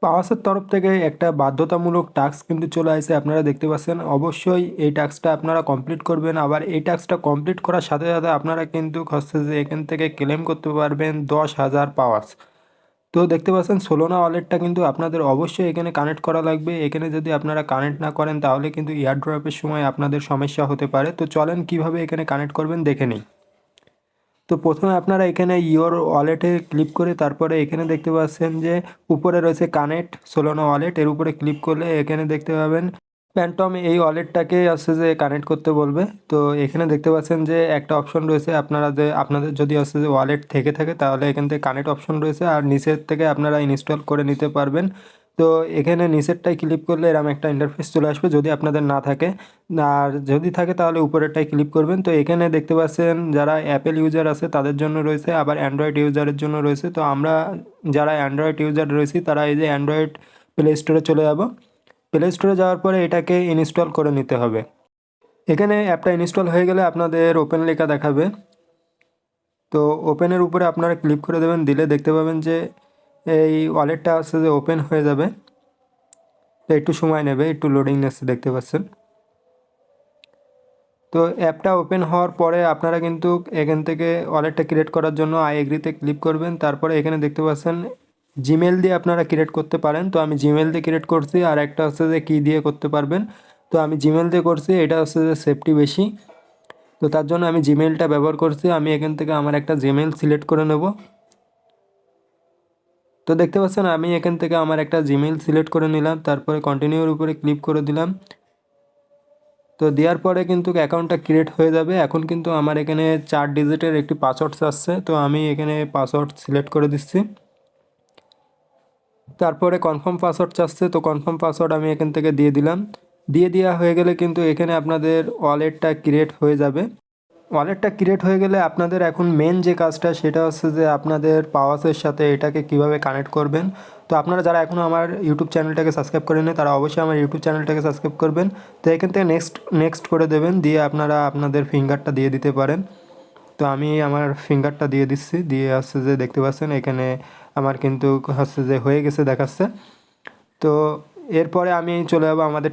পাওয়াসের তরফ থেকে একটা বাধ্যতামূলক টাস্ক কিন্তু চলে আসে, আপনারা দেখতে পাচ্ছেন। অবশ্যই এই টাস্কটা আপনারা কমপ্লিট করবেন। আবার এই টাস্কটা কমপ্লিট করার সাথে সাথে আপনারা কিন্তু হচ্ছে যে এখান থেকে ক্লেম করতে পারবেন 10,000 পাওয়াস। তো দেখতে পাচ্ছেন সোলোনা ওয়ালেটটা কিন্তু আপনাদের অবশ্যই এখানে কানেক্ট করা লাগবে। এখানে যদি আপনারা কানেক্ট না করেন তাহলে কিন্তু এয়ারড্রপের সময় আপনাদের সমস্যা হতে পারে। তো চলেন কিভাবে এখানে কানেক্ট করবেন দেখে নিই। তো প্রথমে আপনারা এখানে ইওর ওয়ালেটে ক্লিক করে তারপরে এখানে দেখতে পাচ্ছেন যে উপরে রয়েছে কানেক্ট সোলোনা ওয়ালেট, এর উপরে ক্লিক করলে এখানে দেখতে পাবেন প্যান্টম এই ওয়ালেটটাকে আছে যে কানেক্ট করতে বলবে। তো এখানে দেখতে পাচ্ছেন যে একটা অপশন রয়েছে, আপনাদের যদি আছে যে ওয়ালেট থেকে থাকে তাহলে এখান থেকে কানেক্ট অপশন রয়েছে, আর নিচের থেকে আপনারা ইনস্টল করে নিতে পারবেন। তো এখানে নিচেরটাই ক্লিক করলে এরকম একটা ইন্টারফেস চলে আসবে যদি আপনাদের না থাকে, আর যদি থাকে তাহলে উপরেরটাই ক্লিক করবেন। তো এখানে দেখতে পাচ্ছেন যারা অ্যাপেল ইউজার আছে তাদের জন্য রয়েছে, আবার অ্যান্ড্রয়েড ইউজারের জন্য রয়েছে। তো আমরা যারা অ্যান্ড্রয়েড ইউজার রয়েছি তারা এই যে অ্যান্ড্রয়েড প্লে স্টোরে চলে যাব। প্লে স্টোরে যাওয়ার পরে এটাকে ইনস্টল করে নিতে হবে। এখানে অ্যাপটা ইনস্টল হয়ে গেলে আপনাদের ওপেন লেখা দেখাবে। তো ওপেনের উপরে আপনারা ক্লিক করে দেবেন, দিলে দেখতে পাবেন যে এই ওয়ালেটটা আছে যে ওপেন হয়ে যাবে। তো একটু সময় নেবে, একটু লোডিং নিচ্ছে দেখতে পাচ্ছেন। তো অ্যাপটা ওপেন হওয়ার পরে আপনারা কিন্তু এখান থেকে ওয়ালেটটা ক্রিয়েট করার জন্য আই এগ্রিতে ক্লিক করবেন। তারপরে এখানে দেখতে পাচ্ছেন জিমেল দিয়ে আপনারা ক্রিয়েট করতে পারেন। তো আমি জিমেল দিয়ে ক্রিয়েট করছি, আর একটা হচ্ছে যে কী দিয়ে করতে পারবেন। তো আমি জিমেল দিয়ে করছি, এটা হচ্ছে যে সেফটি বেশি। তো তার জন্য আমি জিমেলটা ব্যবহার করছি। আমি এখান থেকে আমার একটা জিমেল সিলেক্ট করে নেব। তো দেখতে পাচ্ছেন আমি এখান থেকে আমার একটা জিমেল সিলেক্ট করে নিলাম, তারপরে কন্টিনিউর উপরে ক্লিক করে দিলাম। তো দেওয়ার পরে কিন্তু অ্যাকাউন্টটা ক্রিয়েট হয়ে যাবে। এখন কিন্তু আমার এখানে 4 ডিজিটের একটি পাসওয়ার্ড আসছে, তো আমি এখানে পাসওয়ার্ড সিলেক্ট করে দিচ্ছি। তারপরে কনফার্ম পাসওয়ার্ড চাচ্ছে, তো কনফার্ম পাসওয়ার্ড আমি এখান থেকে দিয়ে দিলাম। দিয়ে দেওয়া হয়ে গেলে কিন্তু এখানে আপনাদের ওয়ালেটটা ক্রিয়েট হয়ে যাবে। ওয়ালেটটা ক্রিয়েট হয়ে গেলে আপনাদের এখন মেন যে কাজটা সেটা হচ্ছে যে আপনাদের পাওয়াসের সাথে এটাকে কিভাবে কানেক্ট করবেন। তো আপনারা যারা এখনও আমার ইউটিউব চ্যানেলটাকে সাবস্ক্রাইব করেনি তারা অবশ্যই আমার ইউটিউব চ্যানেলটাকে সাবস্ক্রাইব করবেন। তো এখান থেকে নেক্সট করে দেবেন, দিয়ে আপনারা আপনাদের ফিঙ্গারটা দিয়ে দিতে পারেন। তো আমি আমার ফিঙ্গারটা দিয়ে দিচ্ছি, দিয়ে হচ্ছে যে দেখতে পাচ্ছেন এখানে আমার কিন্তু হচ্ছে যে হয়ে গেছে দেখাচ্ছে। তো এরপরে আমি চলে যাবো আমাদের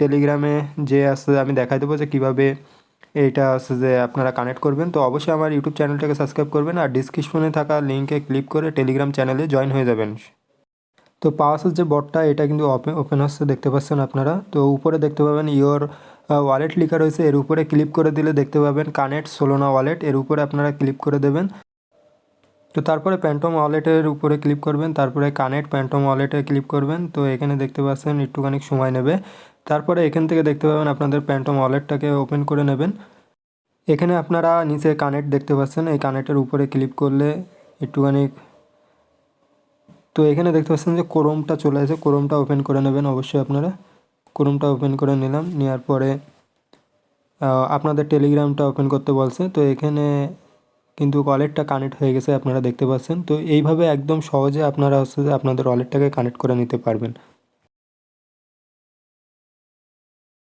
টেলিগ্রামে যে আছে আমি দেখাই দেবো যে কীভাবে এইটা আছে যে আপনারা কানেক্ট করবেন। তো অবশ্যই আমার ইউটিউব চ্যানেলটাকে সাবস্ক্রাইব করবেন, আর ডিসক্রিপশনে থাকা লিঙ্কে ক্লিক করে টেলিগ্রাম চ্যানেলে জয়েন হয়ে যাবেন। তো পাওয়াসের যে বটটা এটা কিন্তু ওপেন হচ্ছে দেখতে পাচ্ছেন আপনারা। তো উপরে দেখতে পাবেন ইওর ওয়ালেট লেখা রয়েছে, এর উপরে ক্লিক করে দিলে দেখতে পাবেন কানেক্ট সোলোনা ওয়ালেট, এর উপরে আপনারা ক্লিক করে দেবেন। তো তারপরে প্যান্টম ওয়ালেটের উপরে ক্লিক করবেন, তারপরে কানেক্ট প্যান্টম ওয়ালেটে ক্লিক করবেন। তো এখানে দেখতে পাচ্ছেন একটুখানি সময় নেবে। তারপরে এখান থেকে দেখতে পাবেন আপনাদের প্যান্টম ওয়ালেটটাকে ওপেন করে নেবেন। এখানে আপনারা নিচে কানেক্ট দেখতে পাচ্ছেন, এই কানেক্টের উপরে ক্লিক করলে একটুখানি, তো এখানে দেখতে পাচ্ছেন যে ক্রোমটা চলে আসে, ক্রোমটা ওপেন করে নেবেন অবশ্যই আপনারা। ক্রোমটা ওপেন করে নিলাম, নেওয়ার পরে আপনাদের টেলিগ্রামটা ওপেন করতে বলছে। তো এখানে কিন্তু ওয়ালেটটা কানেক্ট হয়ে গেছে আপনারা দেখতে পাচ্ছেন। তো এইভাবে একদম সহজে আপনারা হচ্ছে যে আপনাদের ওয়ালেটটাকে কানেক্ট করে নিতে পারবেন।